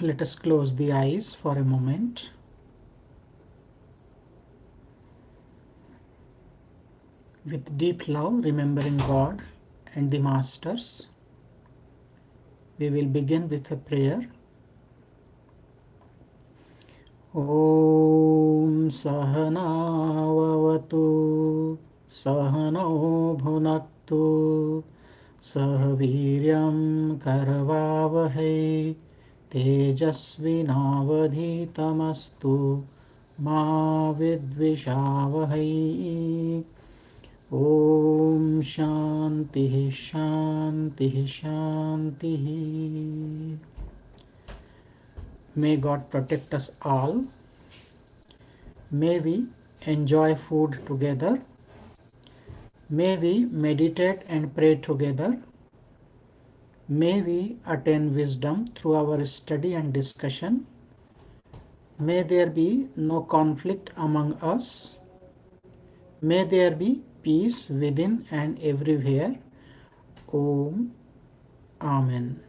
Let us close the eyes for a moment. With deep love, remembering God and the Masters, we will begin with a prayer. Om Sahana Vavatu Sahano Bhunaktu Sahaviryam Karavavahai Tejasvinavadhitamastu Ma Vidvishavahai. Om Shanti Shanti Shanti. May God protect us all. May we enjoy food together. May we meditate and pray together. May we attain wisdom through our study and discussion. May there be no conflict among us. May there be peace within and everywhere. Om. Amen.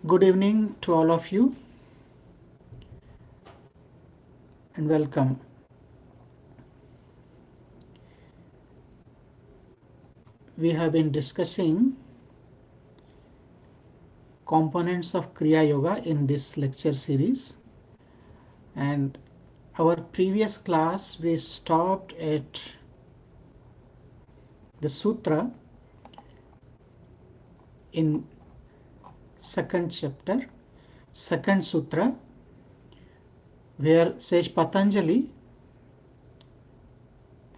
Good evening to all of you and welcome. We have been discussing components of Kriya Yoga in this lecture series, and our previous class we stopped at the sutra in second chapter, second sutra, where Sage Patanjali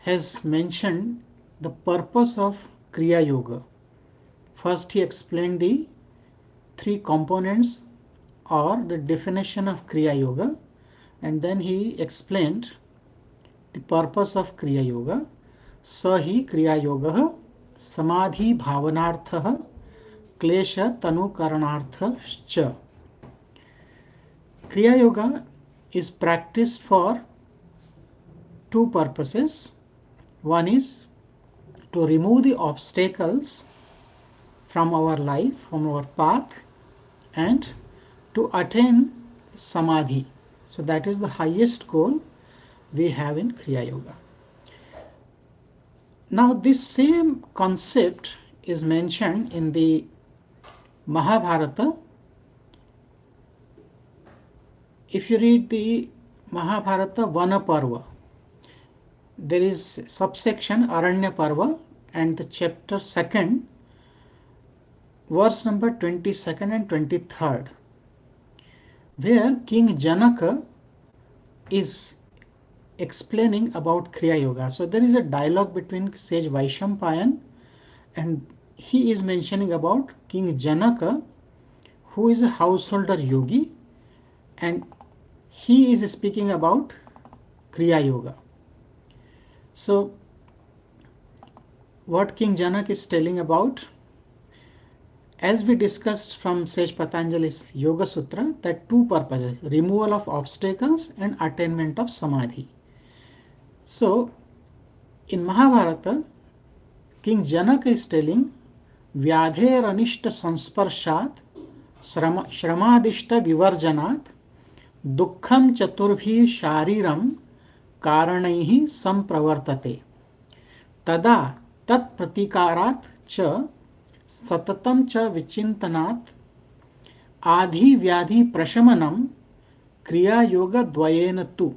has mentioned the purpose of Kriya Yoga. First he explained the three components or the definition of Kriya Yoga, and then he explained the purpose of Kriya Yoga. Sahi Kriya Yoga Samadhi Bhavanartha Klesha Tanu Karanartha Cha. Kriya Yoga is practiced for two purposes. One is to remove the obstacles from our life, from our path, and to attain Samadhi. So that is the highest goal we have in Kriya Yoga. Now this same concept is mentioned in the Mahabharata. If you read the Mahabharata Vana Parva, there is subsection Aranya Parva and the chapter 2nd, verse number 22nd and 23rd, where King Janaka is explaining about Kriya Yoga. So there is a dialogue between sage Vaishampayan, and he is mentioning about King Janaka, who is a householder yogi, and he is speaking about Kriya Yoga. So what King Janak is telling about, as we discussed from Sage Patanjali's Yoga Sutra, that two purposes, removal of obstacles and attainment of Samadhi. So in Mahabharata, King Janaka is telling Vyadher Anishta Sansparshat Shramadishta Vivarjanat Dukkham Chaturbhi Shariram Karanaihi Sampravartate Tada Tat Pratikarat Cha Satatam Cha Vichintanat Adhi Vyadhi Prashamanam Kriya Yoga Dvayena Tu.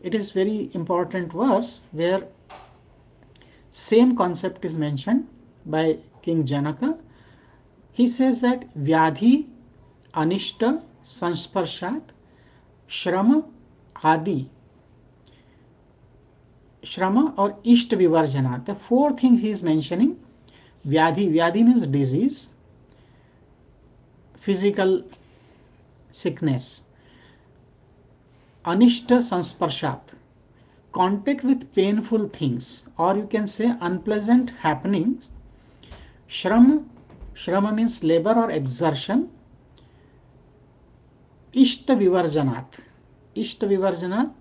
It is very important verse where same concept is mentioned by King Janaka. He says that Vyadhi Anishta Sansparshat Shrama Adi, Shrama or Ishta Vivarjana. The four things he is mentioning. Vyadhi, Vyadhi means disease, physical sickness. Anishta Sansparshat, contact with painful things, or you can say unpleasant happenings. Shrama, Shrama means labor or exertion. Ishta Vivarjanat. Ishta Vivarjanat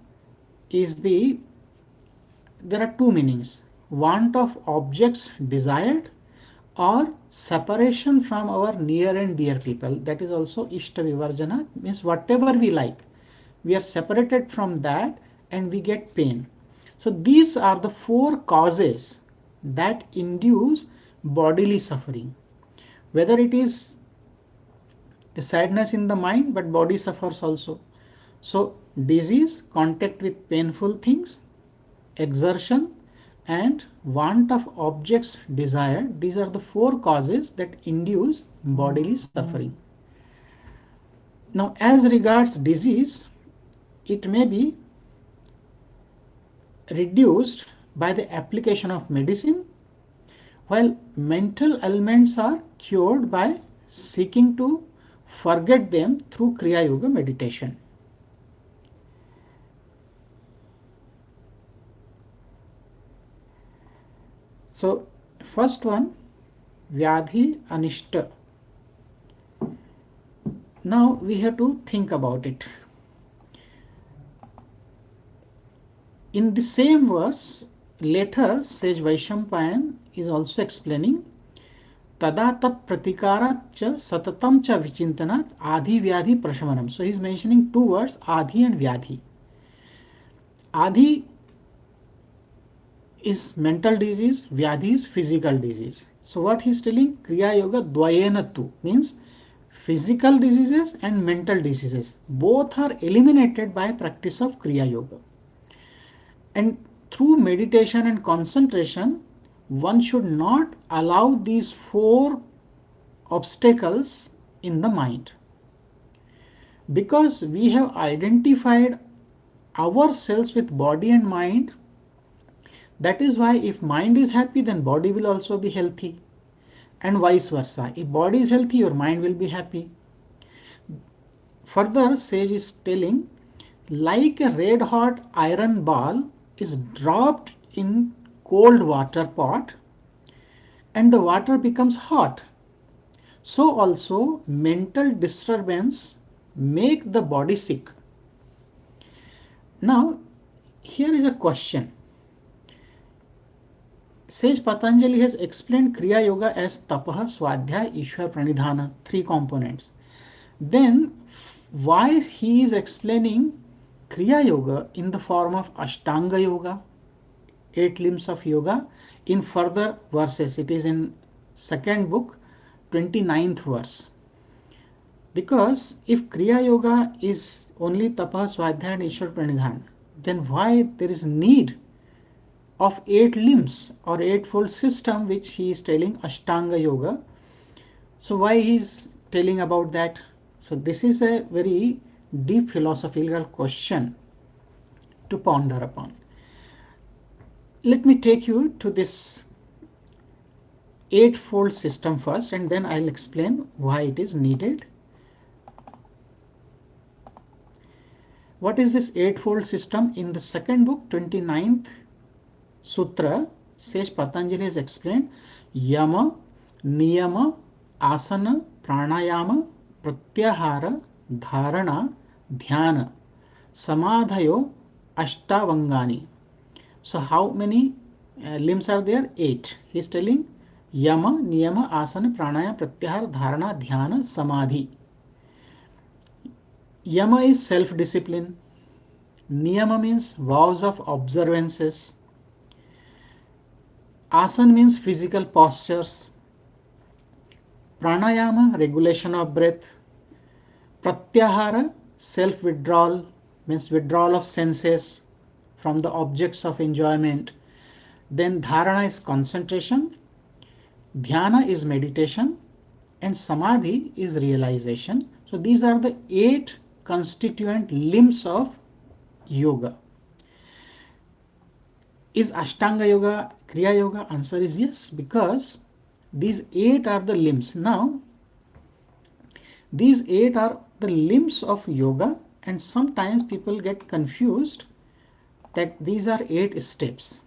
is there are two meanings. Want of objects desired or separation from our near and dear people. That is also Ishta Vivarjana, means whatever we like, we are separated from that and we get pain. So these are the four causes that induce bodily suffering. Whether it is the sadness in the mind, but body suffers also. So disease, contact with painful things, exertion, and want of objects desired. These are the four causes that induce bodily suffering. Now, as regards disease, it may be reduced by the application of medicine, while mental ailments are cured by seeking to forget them through Kriya Yoga meditation. So, first one, Vyadhi Anishta. Now we have to think about it. In the same verse, later Sage Vaishampayan is also explaining Tada tat pratikarat cha satatam cha vichintanat adhi vyadhi prashamanam. So he is mentioning two words, adhi and vyadhi. Adhi is mental disease, vyadhi is physical disease. So what he is telling, Kriya Yoga dvayena tu, means physical diseases and mental diseases both are eliminated by practice of Kriya Yoga. And through meditation and concentration, one should not allow these four obstacles in the mind. Because we have identified ourselves with body and mind, that is why if mind is happy, then body will also be healthy. And vice versa. If body is healthy, your mind will be happy. Further, Sage is telling, like a red hot iron ball is dropped in cold water pot and the water becomes hot, so also mental disturbance make the body sick. Now here is a question. Sage Patanjali has explained Kriya Yoga as Tapah, Swadhyaya, Ishwar, Pranidhana, three components. Then why he is explaining Kriya Yoga in the form of Ashtanga Yoga, 8 limbs of yoga, in further verses? It is in second book, 29th verse. Because if Kriya Yoga is only Tapa, Swadhyaya and Ishwar Pranidhana, then why there is need of 8 limbs or eightfold system which he is telling Ashtanga Yoga? So why he is telling about that? So this is a very deep philosophical question to ponder upon. Let me take you to this eightfold system first, and then I'll explain why it is needed. What is this eightfold system? In the second book, 29th Sutra, Sage Patanjali has explained Yama, Niyama, Asana, Pranayama, Pratyahara, Dharana, Dhyana, Samadhayo, Ashtavangani. So how many limbs are there? 8. He is telling Yama, Niyama, Asana, Pranayama, Pratyahara, Dharana, Dhyana, Samadhi. Yama is self-discipline. Niyama means vows of observances. Asana means physical postures. Pranayama, regulation of breath. Pratyahara, self-withdrawal, means withdrawal of senses from the objects of enjoyment. Then dharana is concentration. Dhyana is meditation. And samadhi is realization. So these are the 8 constituent limbs of yoga. Is Ashtanga Yoga Kriya Yoga? Answer is yes, because these 8 are the limbs. Now, these 8 are the limbs of yoga, and sometimes people get confused that these are 8 steps.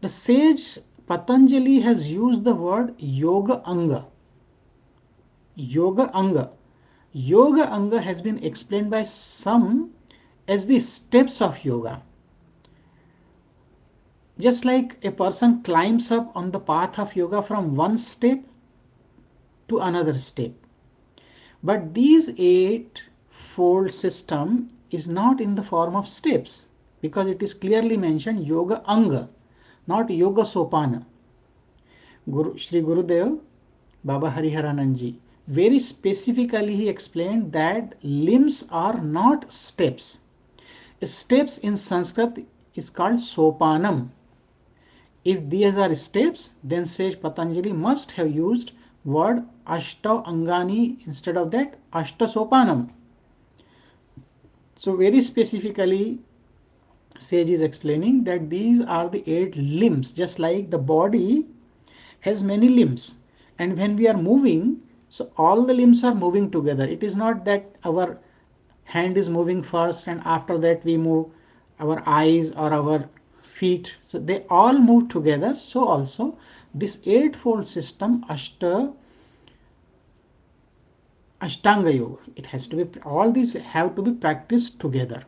The sage Patanjali has used the word Yoga Anga. Yoga Anga. Yoga Anga has been explained by some as the steps of yoga. Just like a person climbs up on the path of yoga from one step to another step. But these eightfold system is not in the form of steps, because it is clearly mentioned yoga anga, not yoga sopana. Sri Gurudev Baba Hariharanandji very specifically he explained that limbs are not steps. Steps in Sanskrit is called sopanam. If these are steps, then sage Patanjali must have used word ashta angani instead of that ashta sopanam. So very specifically sage is explaining that these are the 8 limbs, just like the body has many limbs, and when we are moving, so all the limbs are moving together. It is not that our hand is moving first and after that we move our eyes or our feet, so they all move together. So also this eightfold system ashtanga yoga, it has to be, all these have to be practiced together.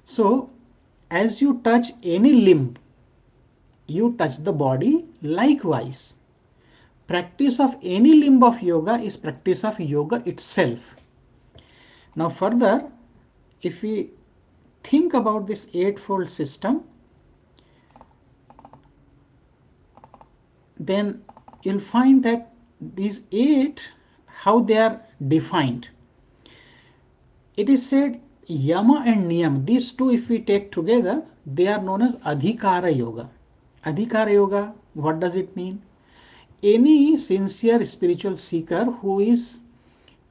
So as you touch any limb, you touch the body. Likewise, practice of any limb of yoga is practice of yoga itself. Now further, if we think about this eightfold system, then you'll find that these 8, how they are defined. It is said yama and niyam, these two if we take together, they are known as adhikara yoga. Adhikara yoga, what does it mean? Any sincere spiritual seeker who is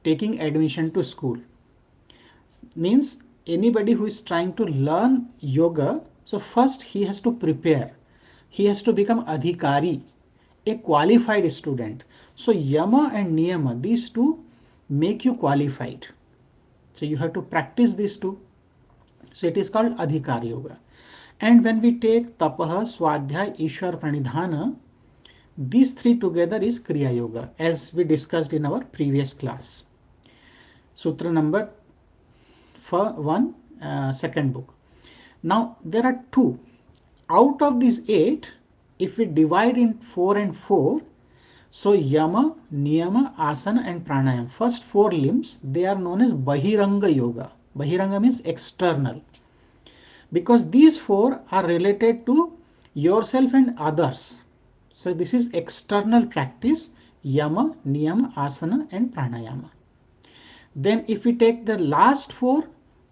taking admission to school, means anybody who is trying to learn yoga, so first he has to prepare, he has to become adhikari, a qualified student. So yama and niyama, these two make you qualified, so you have to practice these two. So it is called adhikara yoga. And when we take tapaha, swadhyay, ishwar pranidhana, these three together is kriya yoga, as we discussed in our previous class. Sutra number 1, second book. Now there are 2 out of these 8. If we divide in 4 and 4, so yama, niyama, asana and pranayama, first 4 limbs, they are known as bahiranga yoga. Bahiranga means external, because these 4 are related to yourself and others. So this is external practice, yama, niyama, asana and pranayama. Then if we take the last 4,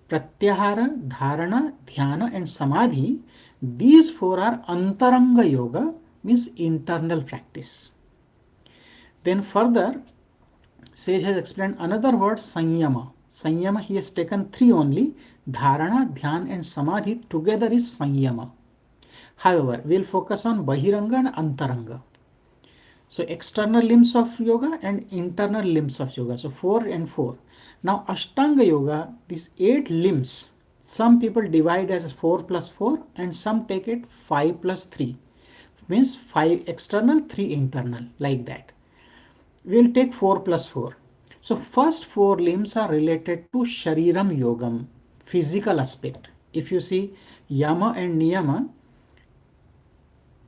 pratyahara, dharana, dhyana and samadhi, these 4 are antaranga yoga, means internal practice. Then further, sage has explained another word, sanyama. Sanyama he has taken 3 only, dharana, dhyan and samadhi together is sanyama. However, we'll focus on bahiranga and antaranga. So external limbs of yoga and internal limbs of yoga. So 4 and 4. Now Ashtanga yoga, these 8 limbs, some people divide as 4 plus 4 and some take it 5 plus 3. Means 5 external, 3 internal, like that. We'll take 4 plus 4. So first 4 limbs are related to Shariram Yogam, physical aspect. If you see Yama and Niyama,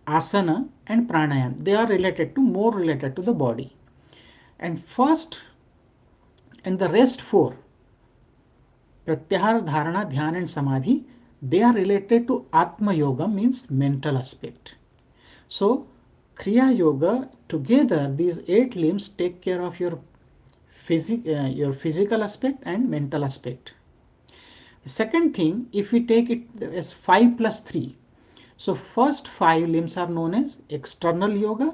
Asana and Pranayama, they are related to, more related to the body. And first and the rest 4, Pratyahara, Dharana, Dhyan and Samadhi, they are related to Atma Yoga, means mental aspect. So Kriya Yoga, together these 8 limbs take care of your physical aspect and mental aspect. The second thing, if we take it as 5 plus 3, so first 5 limbs are known as external yoga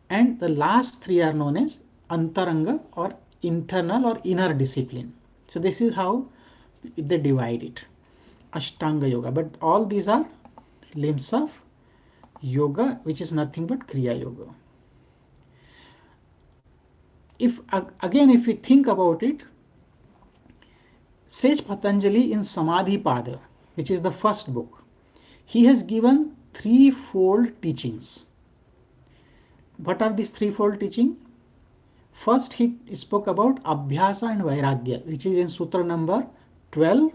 and the last 3 are known as antaranga or internal or inner discipline. So this is how they divide it, Ashtanga yoga. But all these are limbs of yoga, which is nothing but Kriya yoga. If again, if we think about it, Sage Patanjali in Samadhi Pada, which is the first book, he has given threefold teachings. What are these threefold teaching? First, he spoke about Abhyasa and Vairagya, which is in Sutra number 12,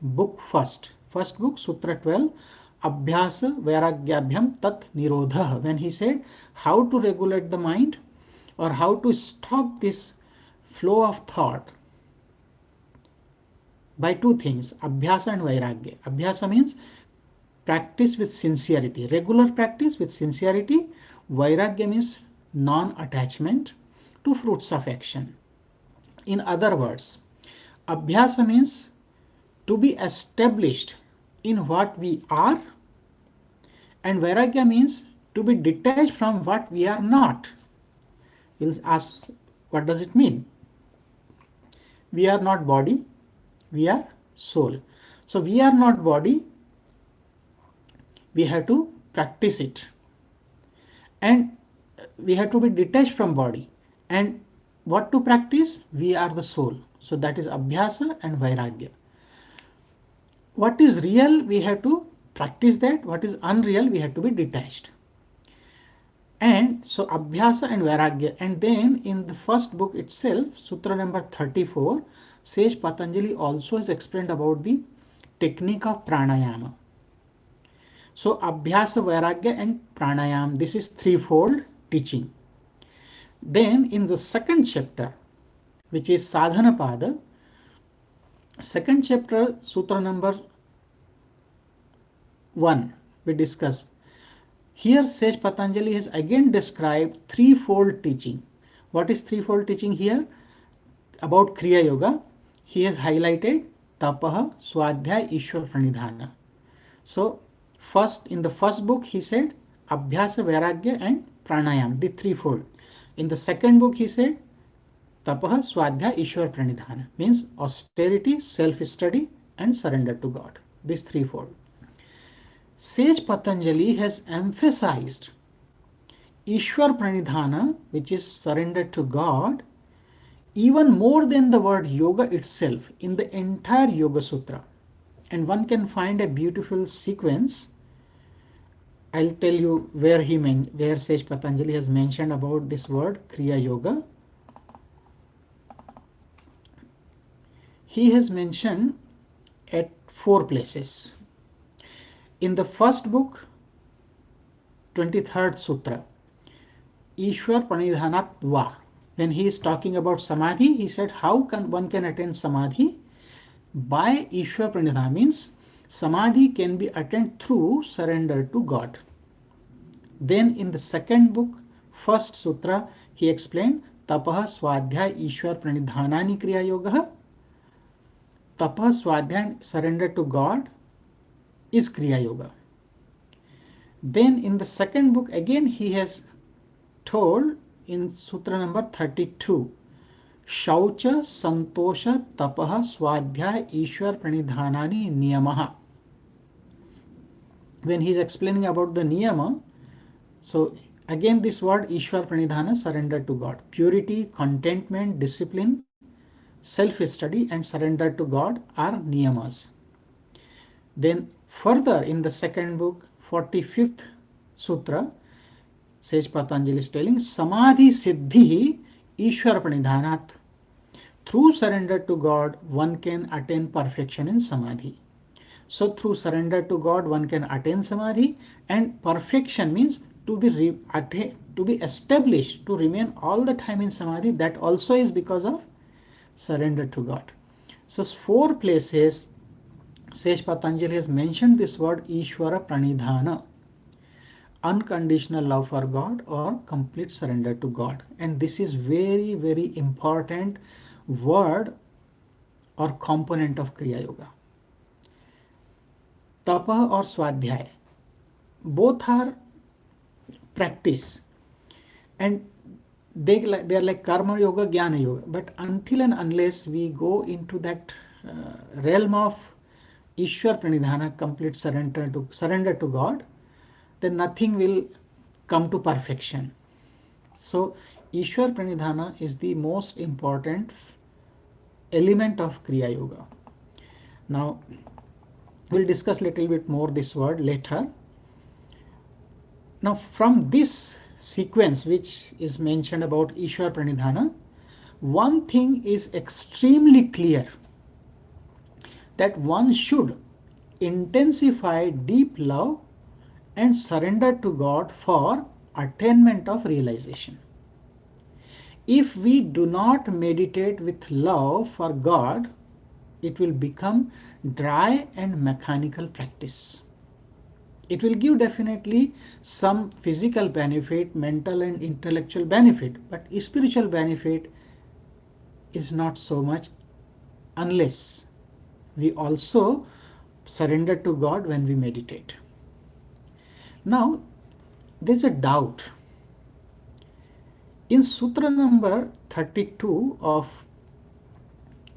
book first. First book, Sutra 12, Abhyasa Vairagyabhyam Tat Nirodha, when he said how to regulate the mind or how to stop this flow of thought by two things, Abhyasa and Vairagya. Abhyasa means practice with sincerity, regular practice with sincerity. Vairagya means non-attachment to fruits of action. In other words, Abhyasa means to be established in what we are, and Vairagya means to be detached from what we are not. We'll ask, what does it mean? We are not body, we are soul. So we are not body, we have to practice it. And we have to be detached from body. And what to practice? We are the soul. So that is Abhyasa and Vairagya. What is real, we have to practice that. What is unreal, we have to be detached. And so Abhyasa and Vairagya. And then in the first book itself, Sutra number 34, Sage Patanjali also has explained about the technique of pranayama. So Abhyasa, Vairagya and pranayama, this is threefold teaching. Then in the second chapter, which is Sadhana Pada, second chapter, Sutra number 1, we discussed. Here Sage Patanjali has again described threefold teaching. What is threefold teaching here? About Kriya Yoga, he has highlighted Tapaha, Swadhyaya, Ishwar Pranidhana. So first, in the first book he said Abhyasa, Vairagya and Pranayam, the threefold. In the second book he said Tapaha, Swadhyaya, Ishwar Pranidhana, means austerity, self-study and surrender to God. This threefold. Sage Patanjali has emphasized Ishwar Pranidhana, which is surrender to God, even more than the word yoga itself in the entire Yoga Sutra. And one can find a beautiful sequence. I'll tell you where Sage Patanjali has mentioned about this word Kriya Yoga. He has mentioned at 4 places. In the first book, 23rd Sutra, Ishwar Pranidhanat Va. When he is talking about Samadhi, he said how one can attain Samadhi? By Ishwar Pranidhana, means Samadhi can be attained through surrender to God. Then in the second book, first sutra, he explained Tapaha, Swadhyaya, Ishwar Pranidhanani Kriya Yoga. Tapaha, Swadhyaya, surrender to God is Kriya Yoga. Then in the second book again he has told in sutra number 32, Shaucha, Santosha, Tapaha, Swadhyaya, Ishwar Pranidhanani Niyamaha. When he is explaining about the Niyama, so again this word Ishwar Pranidhana, surrender to God. Purity, contentment, discipline, self-study and surrender to God are Niyamas. Then further in the second book, 45th Sutra, Sage Patanjali is telling Samadhi Siddhi Ishwar Pranidhanat. Through surrender to God, one can attain perfection in Samadhi. So through surrender to God, one can attain Samadhi, and perfection means to be established, to remain all the time in Samadhi. That also is because of surrender to God. So 4 places Sage Patanjali has mentioned this word Ishwara Pranidhana, unconditional love for God or complete surrender to God. And this is very, very important word or component of Kriya Yoga. Tapa or Swadhyaya, both are practice, and they are like Karma Yoga, Jnana Yoga. But until and unless we go into that realm of Ishwar Pranidhana, complete surrender to God, then nothing will come to perfection. So Ishwar Pranidhana is the most important element of Kriya Yoga. Now we'll discuss a little bit more this word later. Now from this sequence which is mentioned about Ishwar Pranidhana, one thing is extremely clear, that one should intensify deep love and surrender to God for attainment of realization. If we do not meditate with love for God, it will become dry and mechanical practice. It will give definitely some physical benefit, mental and intellectual benefit, but spiritual benefit is not so much unless we also surrender to God when we meditate. Now, there's a doubt. In Sutra number 32 of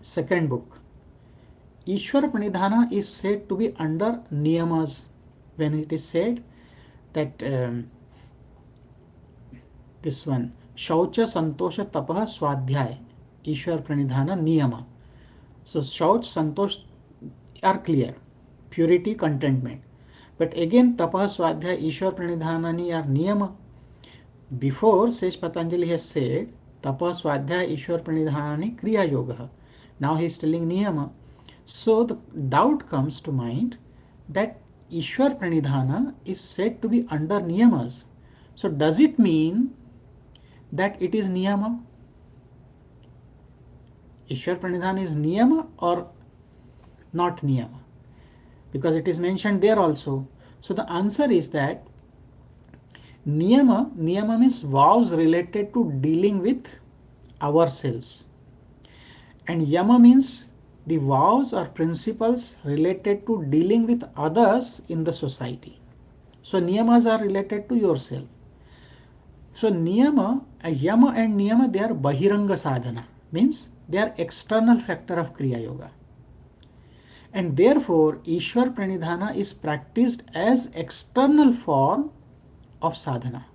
second book, Ishwar Pranidhana is said to be under niyamas when it is said that this one, Shaucha Santosha Tapaha Swadhyay, Ishwar Pranidhana Niyama. So Shauch, Santosh are clear, purity, contentment. But again, Tapaha Swadhyay, Ishwar Pranidhanani are Niyama. Before, Sej Patanjali has said, Tapa Swadhyaya Ishwar Pranidhanani Kriya Yoga. Now he is telling Niyama. So the doubt comes to mind that Ishwar Pranidhana is said to be under Niyamas. So does it mean that it is Niyama? Ishwar Pranidhana is Niyama or not Niyama? Because it is mentioned there also. So the answer is that Niyama means vows related to dealing with ourselves. And Yama means the vows or principles related to dealing with others in the society. So Niyamas are related to yourself. So Niyama, Yama and Niyama, they are Bahiranga Sadhana. Means they are external factor of Kriya Yoga. And therefore Ishwar Pranidhana is practiced as external form of sadhana.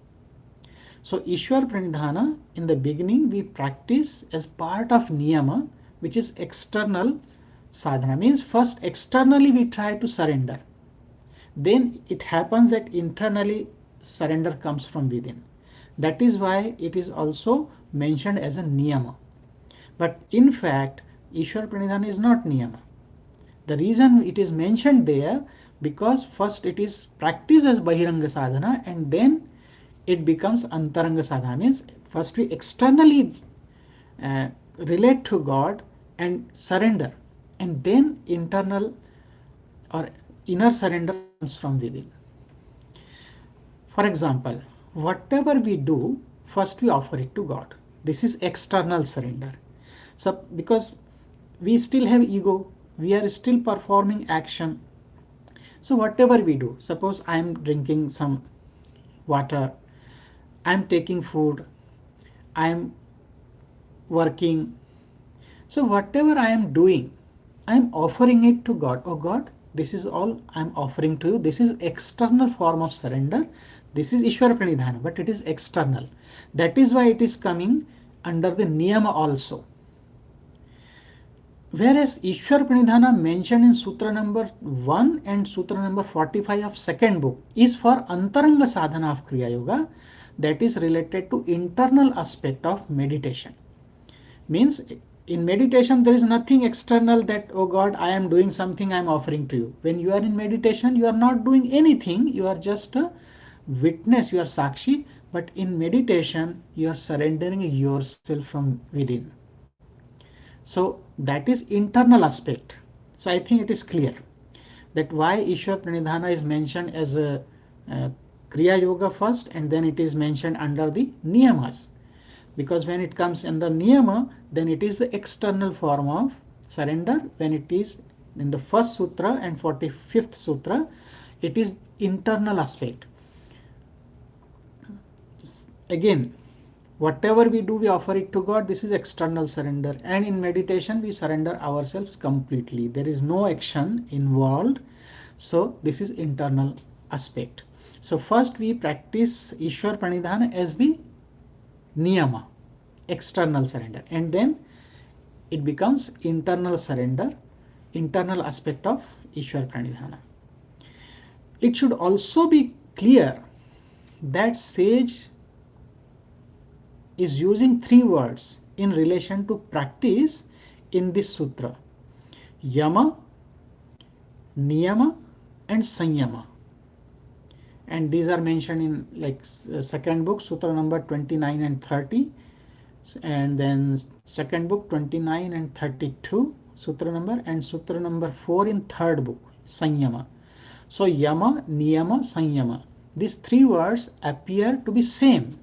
So Ishwar Pranidhana in the beginning we practice as part of niyama, which is external sadhana. Means first externally we try to surrender. Then it happens that internally surrender comes from within. That is why it is also mentioned as a niyama. But in fact Ishwar Pranidhana is not niyama. The reason it is mentioned there, because first it is practiced as Bahiranga Sadhana and then it becomes Antaranga Sadhana. Means first we externally relate to God and surrender, and then internal or inner surrender comes from within. For example, whatever we do, first we offer it to God. This is external surrender. So because we still have ego, we are still performing action. So whatever we do, suppose I am drinking some water, I am taking food, I am working. So whatever I am doing, I am offering it to God. Oh God, this is all I am offering to you. This is external form of surrender. This is Ishwara Pranidhana, but it is external. That is why it is coming under the niyama also. Whereas Ishwar Pranidhana mentioned in Sutra number 1 and Sutra number 45 of second book is for Antaranga Sadhana of Kriya Yoga, that is related to internal aspect of meditation. Means in meditation there is nothing external that, oh God, I am doing something, I am offering to you. When you are in meditation, you are not doing anything, you are just a witness, you are sakshi, but in meditation you are surrendering yourself from within. So that is internal aspect. So I think it is clear that why Ishwar Pranidhana is mentioned as a Kriya Yoga first and then it is mentioned under the Niyamas. Because when it comes under Niyama, then it is the external form of surrender. When it is in the first sutra and 45th sutra, it is internal aspect. Again, whatever we do, we offer it to God. This is external surrender. And in meditation, we surrender ourselves completely. There is no action involved. So this is internal aspect. So first we practice Ishwar Pranidhana as the niyama, external surrender. And then it becomes internal surrender, internal aspect of Ishwar Pranidhana. It should also be clear that sage is using three words in relation to practice in this sutra: yama, Niyama and Sanyama. And these are mentioned in like second book, Sutra number 29 and 30. And then second book 29 and 32 Sutra number, and Sutra number 4 in third book, Sanyama. So Yama, Niyama, Sanyama. These three words appear to be same,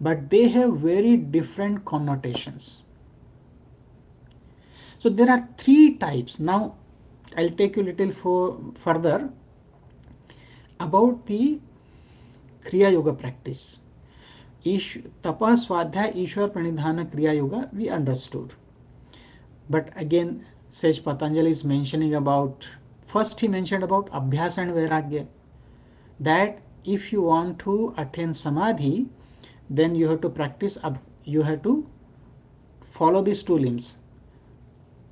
but they have very different connotations. So there are three types. Now I'll take you a little further about the Kriya Yoga practice. Tapa, Swadhyaya, Ishwar, Pranidhana, Kriya Yoga, we understood. But again, Sage Patanjali is mentioning about, first he mentioned about Abhyasa and Vairagya. That if you want to attain Samadhi, then you have to practice, you have to follow these two limbs.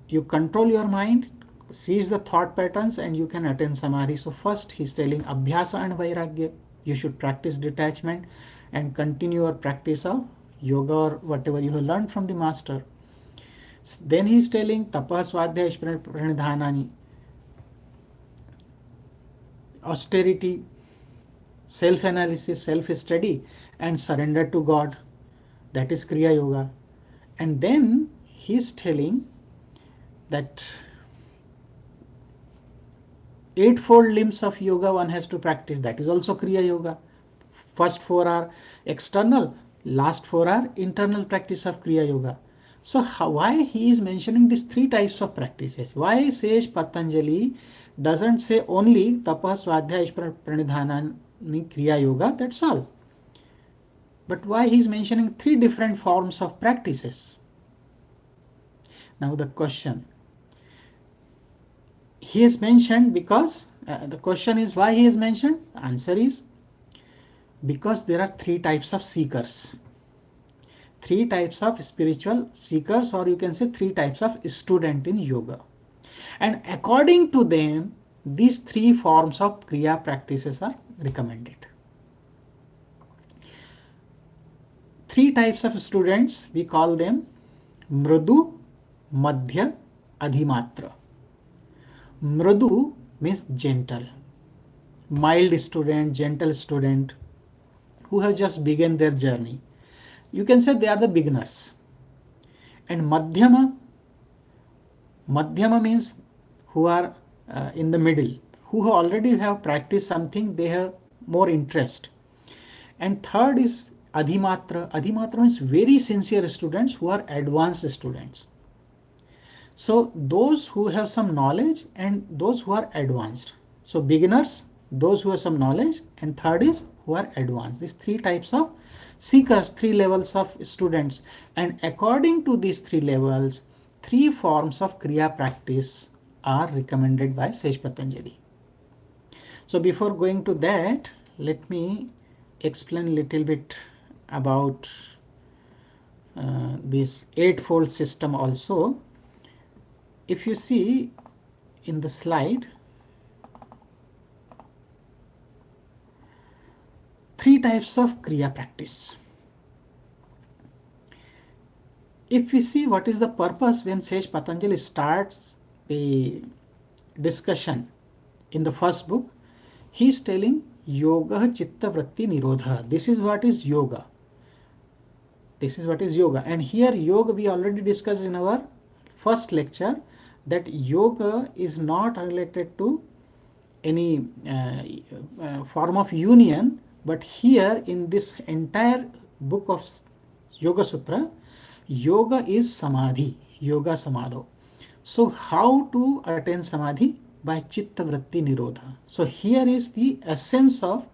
You control your mind, seize the thought patterns, and you can attain Samadhi. So first he's telling Abhyasa and Vairagya. You should practice detachment and continue your practice of yoga or whatever you have learned from the master. Then he's telling Tapa, Swadhyaya, Pranidhanani, austerity, self-analysis, self-study, and surrender to God. That is Kriya Yoga. And then he's telling that eightfold limbs of yoga one has to practice. That is also Kriya Yoga. First four are external, last four are internal practice of Kriya Yoga. So why he is mentioning these three types of practices? Why says Patanjali doesn't say only Tapa, Swadhyaya, Pranidhana, Kriya Yoga, that's all. But why he is mentioning three different forms of practices? Now the question. He is mentioned because the question is why he is mentioned. The answer is because there are three types of seekers. Three types of spiritual seekers, or you can say three types of student in yoga. And according to them, these three forms of Kriya practices are recommended. Three types of students, we call them Mridu, Madhya, Adhimatra. Mridu means gentle, mild student, gentle student who have just begun their journey. You can say they are the beginners. And Madhyama means who are in the middle, who already have practiced something, they have more interest. And third is Adhimatra. Adhimatra means very sincere students who are advanced students. So those who have some knowledge and those who are advanced. So beginners, those who have some knowledge, and third is who are advanced. These three types of seekers, three levels of students. And according to these three levels, three forms of Kriya practice are recommended by Sage Patanjali. So before going to that, let me explain a little bit about this eightfold system also. If you see in the slide, three types of Kriya practice. If we see what is the purpose when Sage Patanjali starts the discussion in the first book, he is telling Yoga Chitta Vritti Nirodha. This is what is yoga. This is what is yoga. And here yoga we already discussed in our first lecture that yoga is not related to any form of union, but here in this entire book of Yoga Sutra, yoga is samadhi, yoga samadho. So how to attain samadhi? By chitta vritti nirodha. So here is the essence of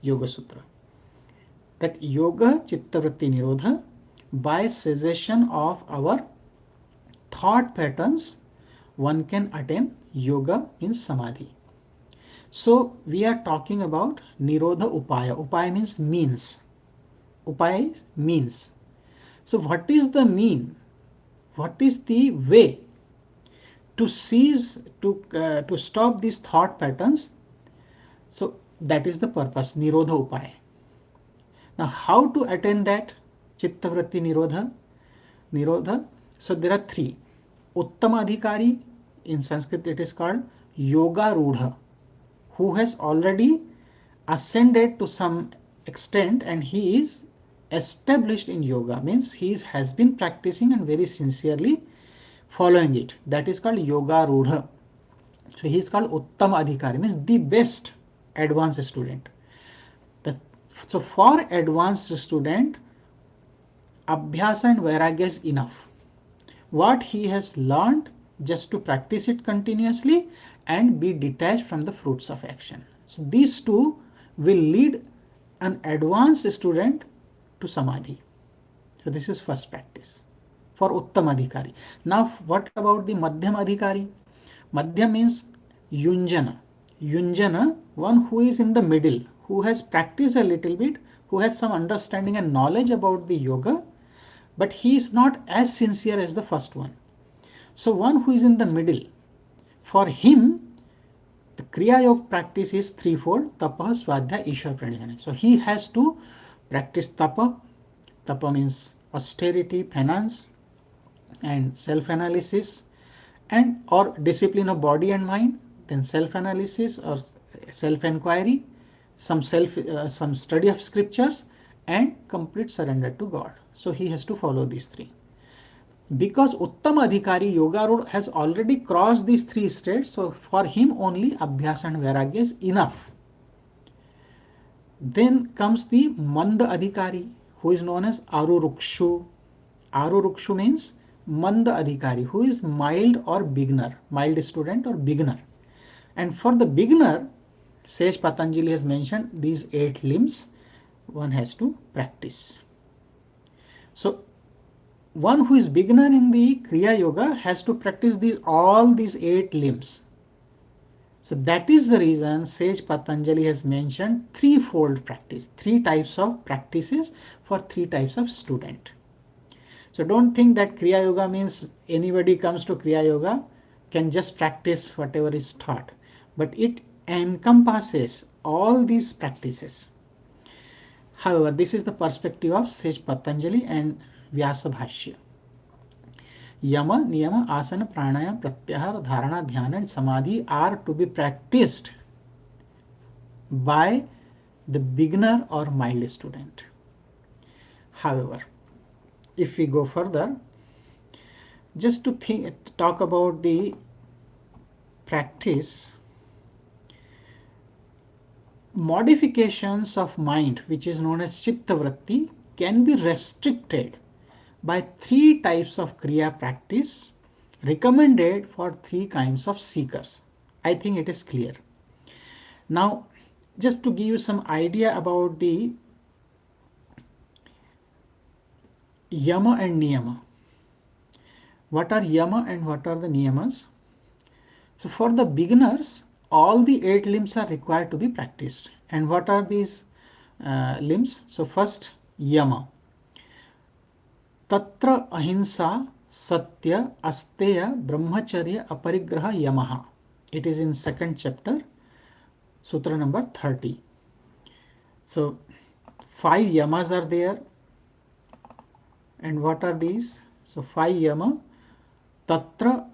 Yoga Sutra, that yoga chitta vritti nirodha, by cessation of our thought patterns one can attain yoga, means samadhi. So we are talking about nirodha upaya. Upaya means means. Upaya is means. So what is the mean? What is the way to cease, to stop these thought patterns? So that is the purpose, nirodha upaya. Now how to attain that chitta vritti nirodha? So there are three. Uttama adhikari, in Sanskrit it is called yoga rudha, who has already ascended to some extent and he is established in yoga, means he has been practicing and very sincerely following it. That is called yoga rudha. So he is called Uttam Adhikari, means the best advanced student. So for advanced student, Abhyasa and Vairagya is enough. What he has learned, just to practice it continuously and be detached from the fruits of action. So these two will lead an advanced student to Samadhi. So this is first practice for Uttam Adhikari. Now what about the Madhyam Adhikari? Madhyam means Yunjana. Yunjana, one who is in the middle, who has practiced a little bit, who has some understanding and knowledge about the yoga, but he is not as sincere as the first one. So one who is in the middle, for him, the Kriya Yoga practice is threefold: Tapa, Swadhyaya, Ishwar Pranidhana. So he has to practice Tapa. Tapa means austerity, penance, and self-analysis, and or discipline of body and mind, then self-analysis or self-inquiry, some study of scriptures, and complete surrender to God. So he has to follow these three. Because Uttam Adhikari Yoga Road has already crossed these three states, so for him only Abhyasa and Vairagya is enough. Then comes the Manda Adhikari, who is known as Arurukshu. Arurukshu means Manda Adhikari, who is mild or beginner, mild student or beginner. And for the beginner, Sage Patanjali has mentioned these 8 limbs one has to practice. So one who is beginner in the Kriya Yoga has to practice all these 8 limbs. So that is the reason Sage Patanjali has mentioned threefold practice, 3 types of practices for 3 types of student. So don't think that Kriya Yoga means anybody comes to Kriya Yoga can just practice whatever is taught, but it encompasses all these practices. However, this is the perspective of Sage Patanjali and Vyasa Bhashya. Yama, Niyama, Asana, Pranayama, Pratyahara, Dharana, Dhyana and Samadhi are to be practiced by the beginner or mild student. However, if we go further, just to talk about the practice, modifications of mind, which is known as Chitta Vritti, can be restricted by 3 types of Kriya practice recommended for 3 kinds of seekers. I think it is clear. Now, just to give you some idea about the Yama and Niyama. What are Yama and what are the Niyamas? So for the beginners, all the 8 limbs are required to be practiced. And what are these limbs? So first, Yama. Tatra ahimsa, satya, asteya, brahmacharya, aparigraha, yamaha. It is in 2nd chapter, sutra number 30. So 5 yamas are there. And what are these? So 5 yama. Tatra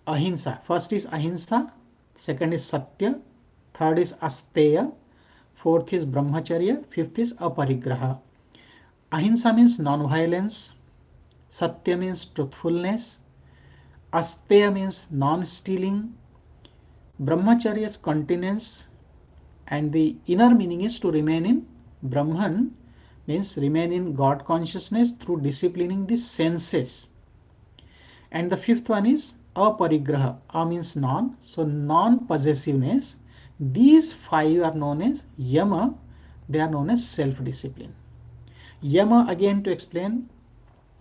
ahimsa. First is ahimsa, second is satya, third is asteya, fourth is brahmacharya, fifth is aparigraha. Ahimsa means non-violence. Satya means truthfulness. Asteya means non-stealing. Brahmacharya is continence. And the inner meaning is to remain in Brahman, means remain in God consciousness through disciplining the senses. And the 5th one is aparigraha. A means non, so non-possessiveness. These 5 are known as yama. They are known as self-discipline. Yama, again to explain,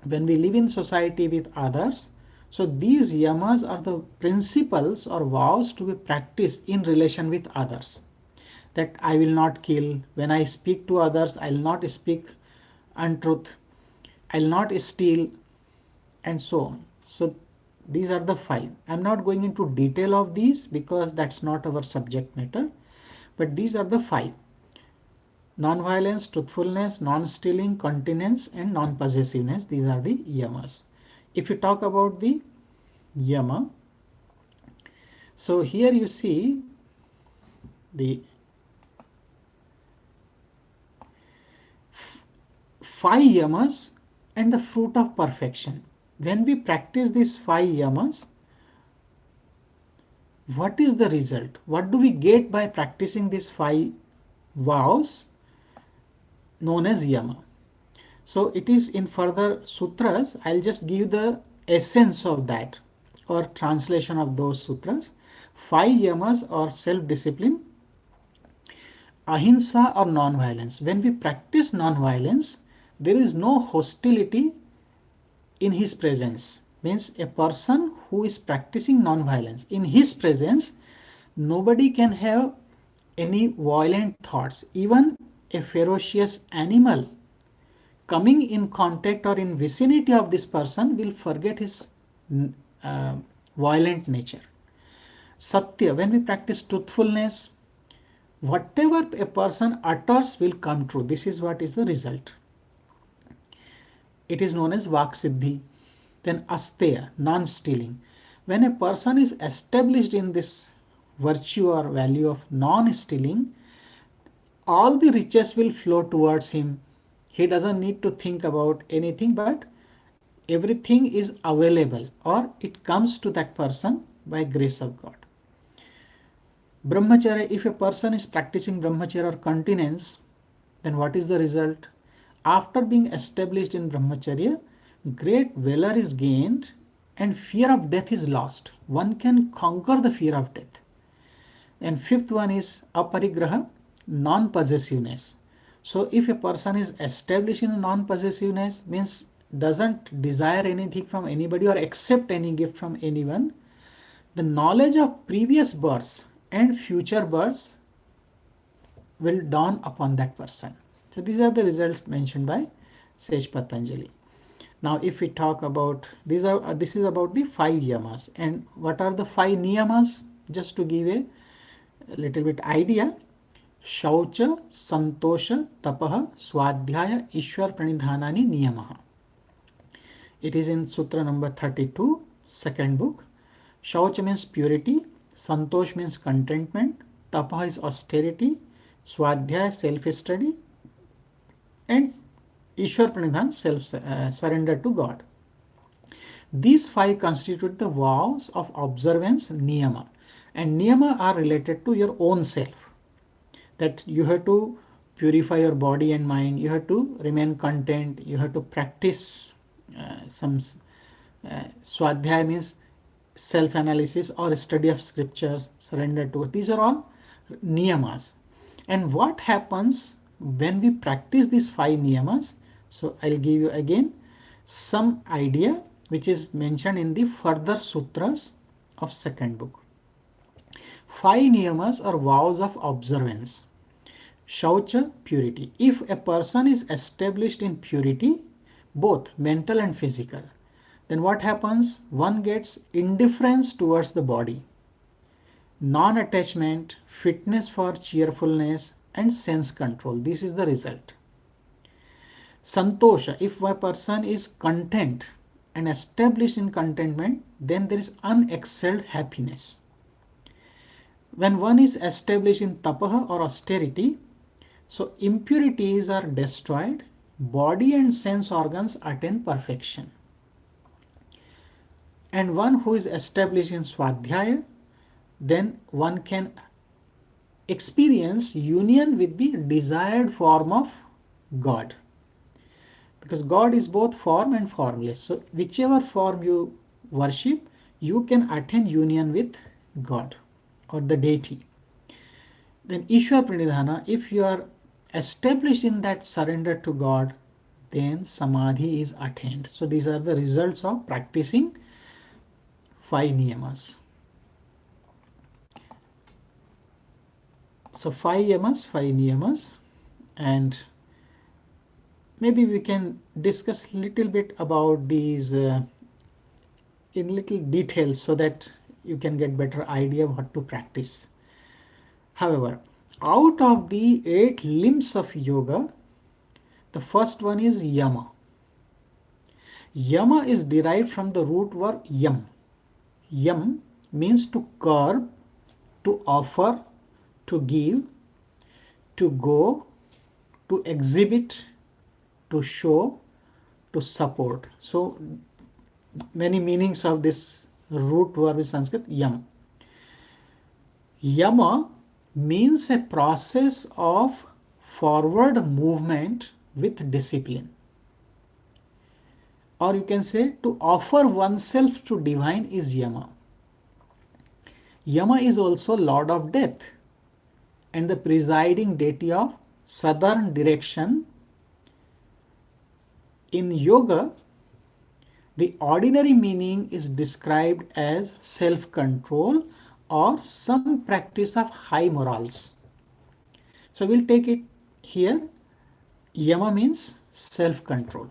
when we live in society with others, so these yamas are the principles or vows to be practiced in relation with others. That I will not kill, when I speak to others, I will not speak untruth, I will not steal, and so on. So these are the 5. I'm not going into detail of these because that's not our subject matter, but these are the 5. Non-violence, truthfulness, non-stealing, continence, and non-possessiveness. These are the yamas. If you talk about the yama, So here you see the 5 yamas and the fruit of perfection. When we practice these 5 yamas, what is the result? What do we get by practicing these 5 vows known as yama? So it is in further sutras. I'll just give the essence of that or translation of those sutras. 5 yamas are self-discipline, ahimsa or non-violence. When we practice non-violence, there is no hostility in his presence. Means a person who is practicing non-violence, in his presence, nobody can have any violent thoughts. Even a ferocious animal coming in contact or in vicinity of this person will forget his uh, violent nature. Satya, when we practice truthfulness, whatever a person utters will come true. This is what is the result. It is known as Vaksiddhi. Then Asteya, non-stealing. When a person is established in this virtue or value of non-stealing, all the riches will flow towards him. He doesn't need to think about anything, but everything is available or it comes to that person by grace of God. Brahmacharya, if a person is practicing brahmacharya or continence, then what is the result? After being established in brahmacharya, great valor is gained and fear of death is lost. One can conquer the fear of death. And fifth one is aparigraha, non-possessiveness. So if a person is established in non-possessiveness, means doesn't desire anything from anybody or accept any gift from anyone, the knowledge of previous births and future births will dawn upon that person. So these are the results mentioned by Sage Patanjali. Now if we talk about this is about the 5 yamas, and what are the 5 niyamas? Just to give a little bit idea: Shaucha, Santosha, Tapaha, Swadhyaya, Ishwar Pranidhanani Niyamaha. It is in Sutra number 32, second book. Shaucha means purity, Santosh means contentment, Tapaha is austerity, Swadhyaya self-study, and Ishwar Pranidhan surrender to God. These 5 constitute the vows of observance, niyama, and niyama are related to your own self. That you have to purify your body and mind, you have to remain content, you have to practice some swadhyaya means self-analysis or study of scriptures, surrender to it. These are all niyamas. And what happens when we practice these 5 niyamas? So I'll give you again some idea which is mentioned in the further sutras of second book. 5 niyamas are vows of observance. Shaucha, purity. If a person is established in purity, both mental and physical, then what happens? One gets indifference towards the body, non-attachment, fitness for cheerfulness, and sense control. This is the result. Santosha, if a person is content and established in contentment, then there is unexcelled happiness. When one is established in tapaha or austerity, so impurities are destroyed, body and sense organs attain perfection. And one who is established in swadhyaya, then one can experience union with the desired form of God. Because God is both form and formless. So whichever form you worship, you can attain union with God or the deity. Then Ishwar Pranidhana, if you are established in that surrender to God, then Samadhi is attained. So these are the results of practicing 5 niyamas. So 5 niyamas, and maybe we can discuss little bit about these in little detail so that you can get better idea of what to practice. However, out of the 8 limbs of yoga, the first one is yama. Yama is derived from the root word yam. Yam means to curb, to offer, to give, to go, to exhibit, to show, to support. So many meanings of this root verb in Sanskrit, yam. Yama means a process of forward movement with discipline. Or you can say to offer oneself to divine is Yama. Yama is also Lord of Death and the presiding deity of southern direction. In yoga, the ordinary meaning is described as self-control or some practice of high morals. So we'll take it here. Yama means self-control.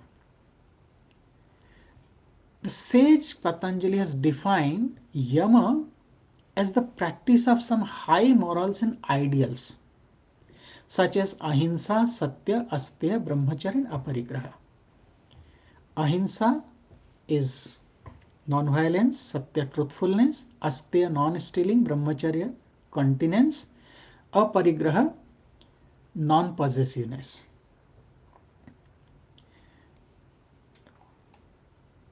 The sage Patanjali has defined Yama as the practice of some high morals and ideals, such as ahimsa, satya, asteya, brahmacharya, and aparigraha. Ahimsa is non-violence, satya truthfulness, asteya non-stealing, brahmacharya continence, aparigraha non-possessiveness.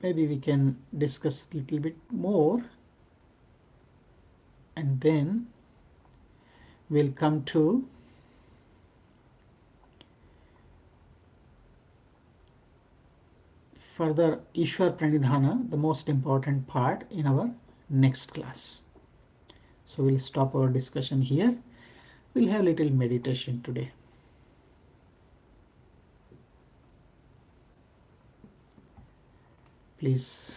Maybe we can discuss a little bit more and then we'll come to further Ishwar Pranidhana, the most important part in our next class. So we'll stop our discussion here. We'll have a little meditation today. Please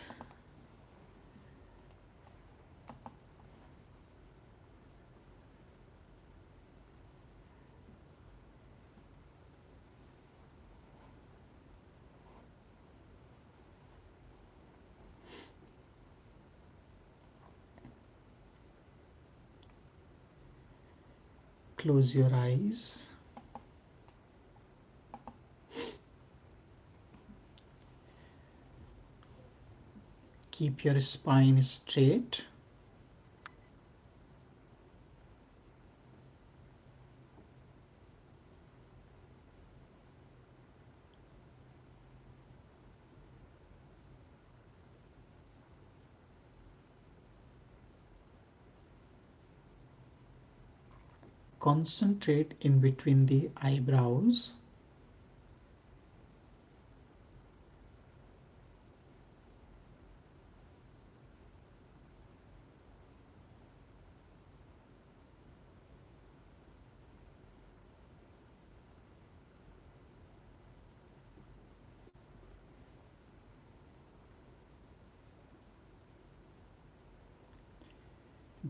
close your eyes. Keep your spine straight. Concentrate in between the eyebrows.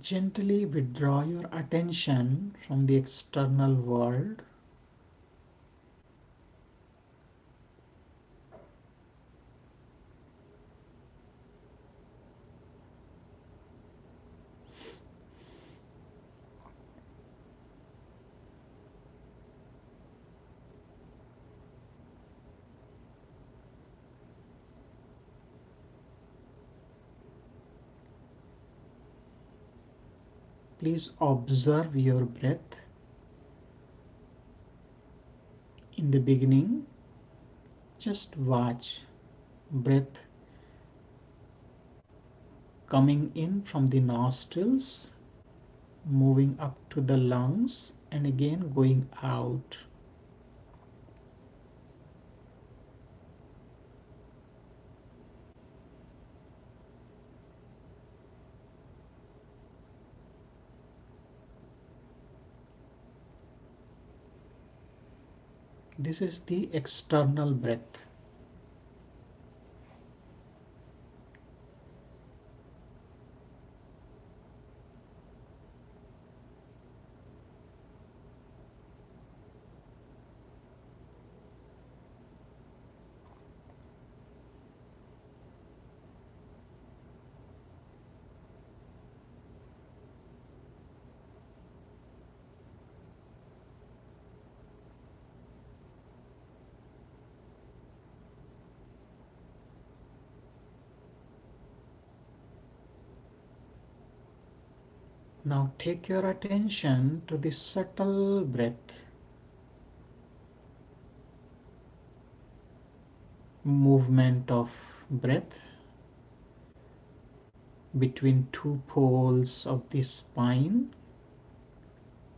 Gently withdraw your attention from the external world. Please observe your breath. In the beginning, just watch breath coming in from the nostrils, moving up to the lungs, and again going out. This is the external breath. Now take your attention to the subtle breath, movement of breath between two poles of the spine,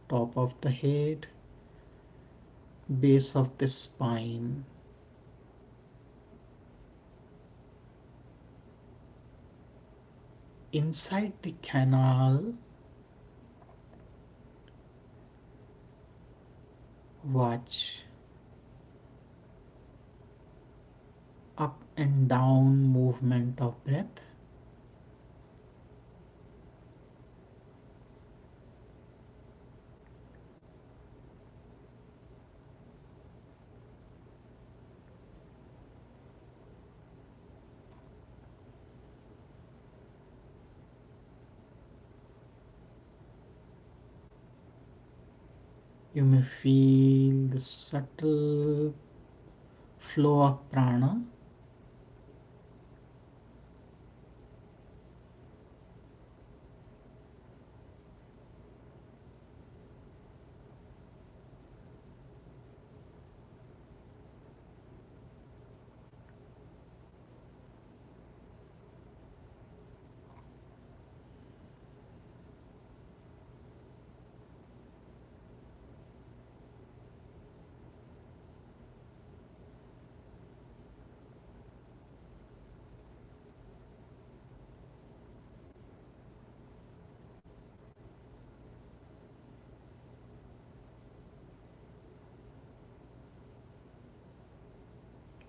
top of the head, base of the spine. Inside the canal, watch up and down movement of breath. You may feel the subtle flow of prana.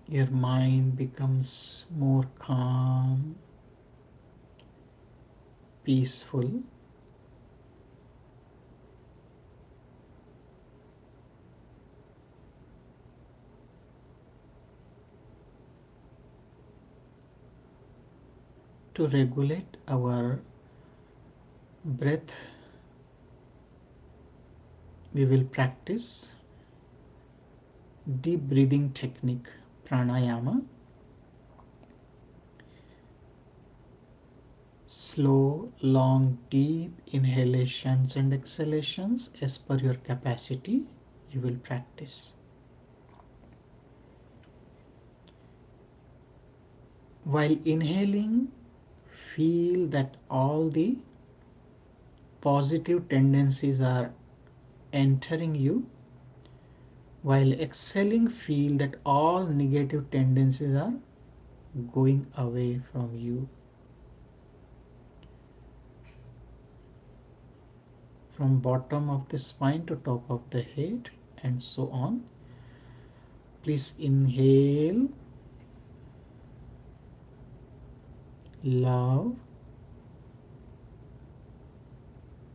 Your mind becomes more calm, peaceful. To regulate our breath, we will practice deep breathing technique, pranayama. Slow, long, deep inhalations and exhalations as per your capacity, you will practice. While inhaling, feel that all the positive tendencies are entering you. While exhaling, feel that all negative tendencies are going away from you. From bottom of the spine to top of the head and so on. Please inhale love,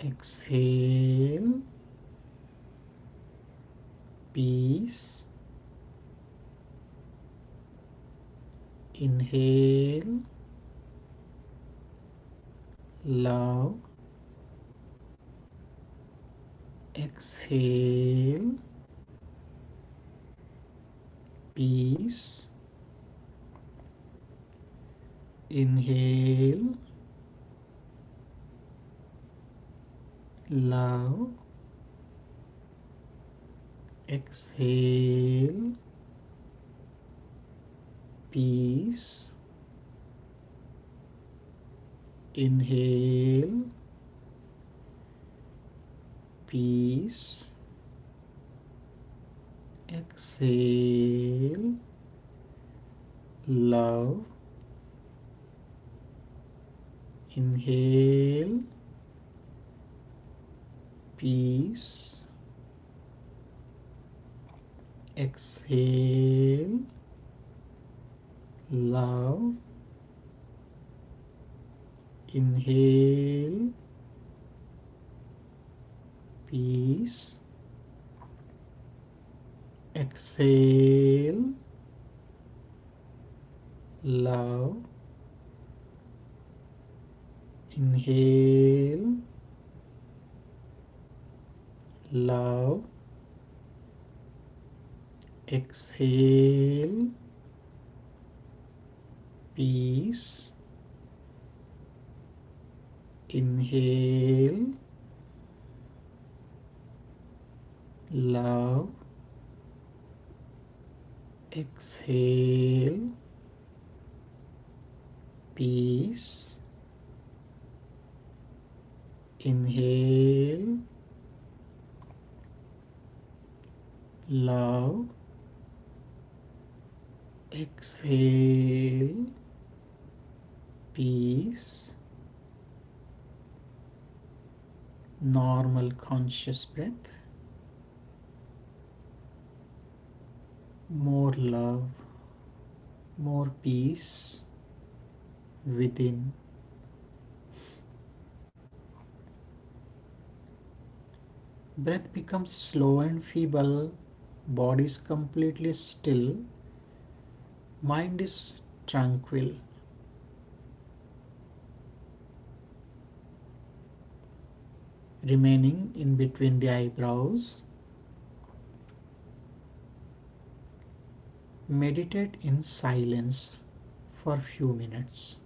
exhale peace, inhale love, exhale peace, inhale love, exhale peace, inhale peace, exhale love, inhale peace, exhale love, inhale peace, exhale love, inhale love, exhale peace, inhale love, exhale, peace, inhale, love, exhale, peace, normal conscious breath, more love, more peace within. Breath becomes slow and feeble, body is completely still, mind is tranquil. Remaining in between the eyebrows, meditate in silence for a few minutes.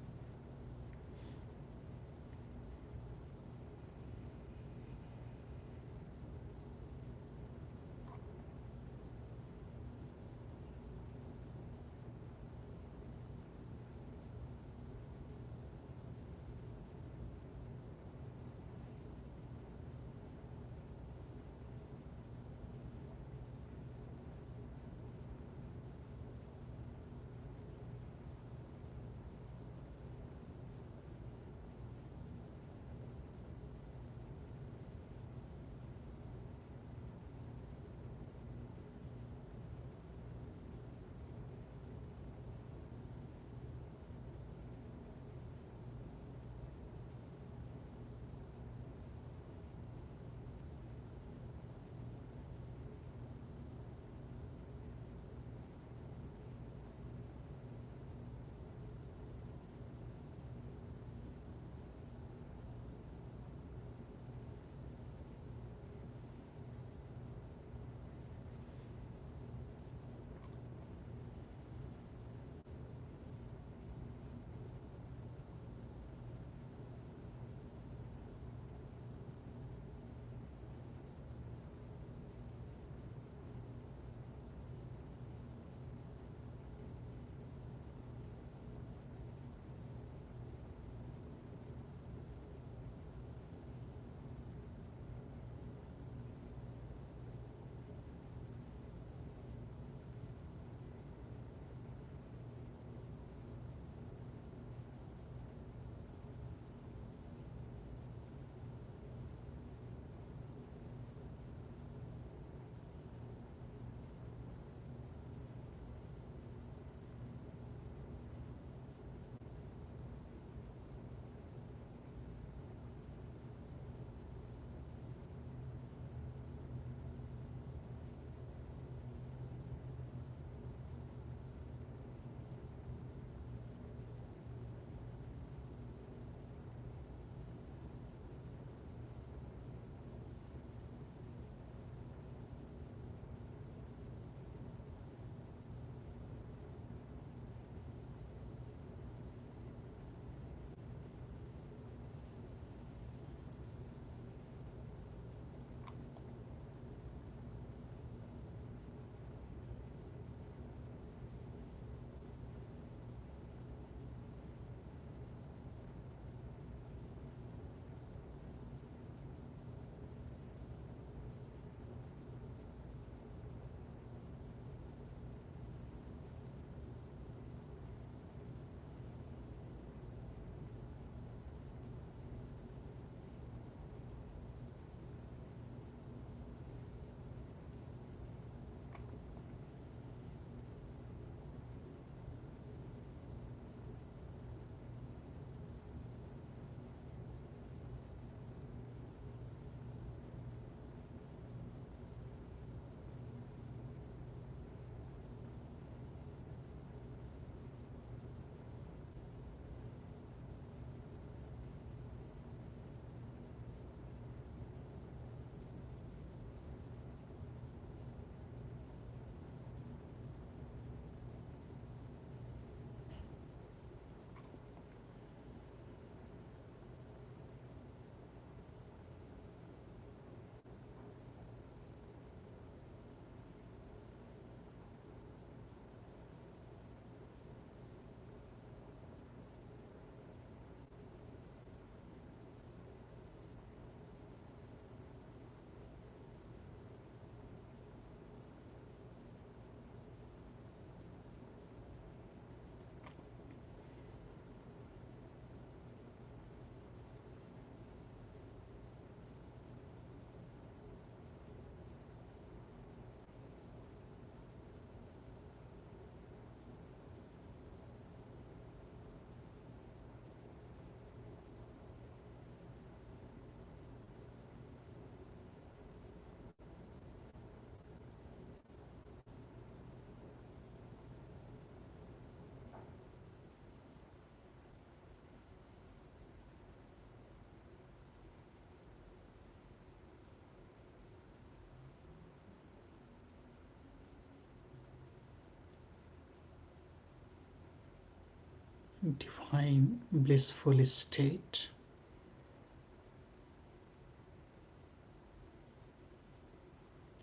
divine blissful state.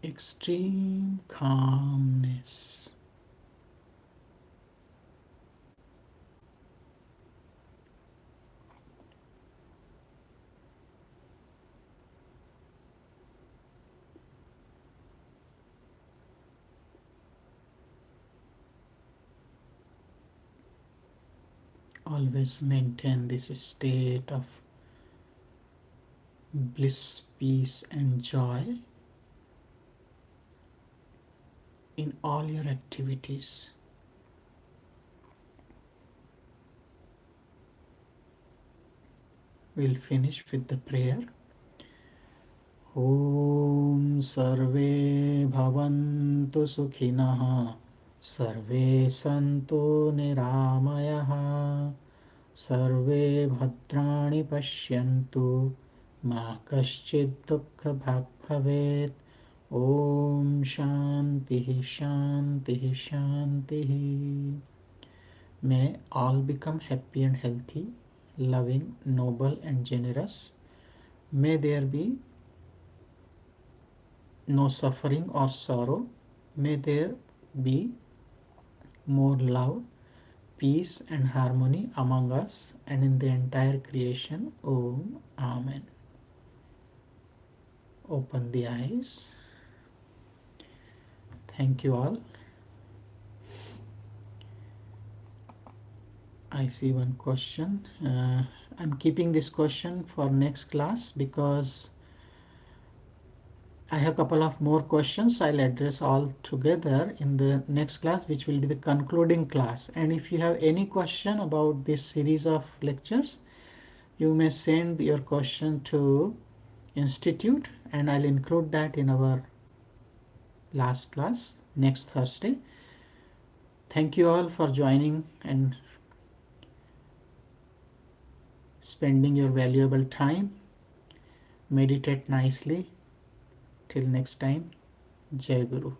Extreme calmness. Always maintain this state of bliss, peace, and joy in all your activities. We'll finish with the prayer. Om Sarve Bhavantu Sukhinah Sarve Santu Niramayah Sarve Bhadrani Pashyantu Ma Kaschid Dukkha Bhag Bhavet. Om Shanti Shanti Shanti. May all become happy and healthy, loving, noble, and generous. May there be no suffering or sorrow. May there be more love, peace, and harmony among us and in the entire creation. Om. Amen. Open the eyes. Thank you all. I see one question. I'm keeping this question for next class because I have a couple of more questions. I'll address all together in the next class, which will be the concluding class. And if you have any question about this series of lectures, you may send your question to Institute, and I'll include that in our last class next Thursday. Thank you all for joining and spending your valuable time. Meditate nicely. Till next time, Jai Guru.